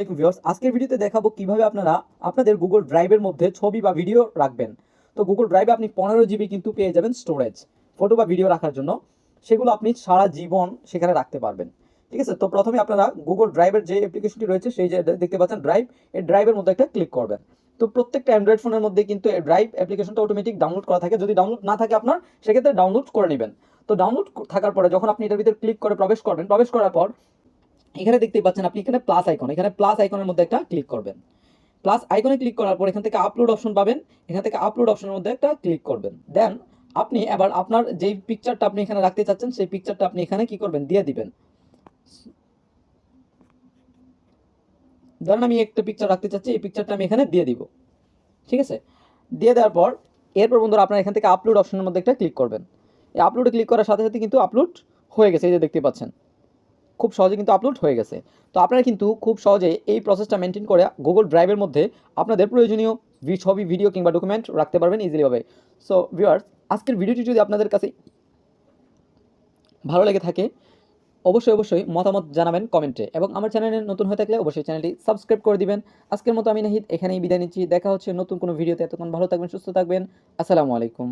দেখুন ভিউয়ার্স, আজকের ভিডিওতে দেখাবো কিভাবে আপনারা আপনাদের গুগল ড্রাইভের মধ্যে ছবি বা ভিডিও রাখবেন। তো গুগল ড্রাইভে আপনি 15 জিবি কিন্তু পেয়ে যাবেন স্টোরেজ ফটো বা ভিডিও রাখার জন্য। সেগুলো আপনি সারা জীবন সেখানে রাখতে পারবেন। ঠিক আছে, তো প্রথমে আপনারা গুগল ড্রাইভের যে অ্যাপ্লিকেশনটি রয়েছে সেই যে দেখতে পাচ্ছেন ড্রাইভ, এই ড্রাইভের মধ্যে একটা ক্লিক করবেন। তো প্রত্যেকটা অ্যান্ড্রয়েড ফোনের মধ্যে কিন্তু এই ড্রাইভ অ্যাপ্লিকেশনটা অটোমেটিক ডাউনলোড করা থাকে। যদি ডাউনলোড না থাকে আপনার, সেক্ষেত্রে ডাউনলোড করে নেবেন। তো ডাউনলোড থাকার পরে যখন আপনি এটার ভিতরে ক্লিক করে প্রবেশ করবেন, প্রবেশ করার পর এখানে দেখতেই পাচ্ছেন আপনি এখানে প্লাস আইকন, এখানে প্লাস আইকনের মধ্যে একটা ক্লিক করবেন। প্লাস আইকনে ক্লিক করার পর এখান থেকে আপলোড অপশন পাবেন। এখান থেকে আপলোড অপশনের মধ্যে একটা ক্লিক করবেন। দেন আপনি এবার আপনার যেই পিকচারটা আপনি এখানে রাখতে চাচ্ছেন সেই পিকচারটা আপনি এখানে কি করবেন, দিয়ে দিবেন। ধরেন আমি একটা পিকচার রাখতে চাচ্ছি, এই পিকচারটা আমি এখানে দিয়ে দিব। ঠিক আছে, দিয়ে দেওয়ার পর এরপর বন্ধুরা আপনারা এখান থেকে আপলোড অপশনের মধ্যে একটা ক্লিক করবেন। এই আপলোডে ক্লিক করার সাথে সাথে কিন্তু আপলোড হয়ে গেছে, এই যে দেখতে পাচ্ছেন খুব সহজে কিন্তু আপলোড হয়ে গেছে। তো আপনারা কিন্তু খুব সহজে এই প্রসেসটা মেনটেন করে গুগল ড্রাইভের মধ্যে আপনাদের প্রয়োজনীয় ছবি, ভিডিও কিংবা ডকুমেন্ট রাখতে পারবেন ইজিলিভাবে। সো ভিউয়ার্স, আজকের ভিডিওটি যদি আপনাদের কাছে ভালো লেগে থাকে অবশ্যই মতামত জানাবেন কমেন্টে, এবং আমার চ্যানেলে নতুন হয়ে থাকলে অবশ্যই চ্যানেলটি সাবস্ক্রাইব করে দিবেন। আজকের মতো আমি নাহিদ এখানেই বিদায় নিচ্ছি। দেখা হচ্ছে নতুন কোনো ভিডিওতে। এতক্ষণ ভালো থাকবেন, সুস্থ থাকবেন। আসসালামু আলাইকুম।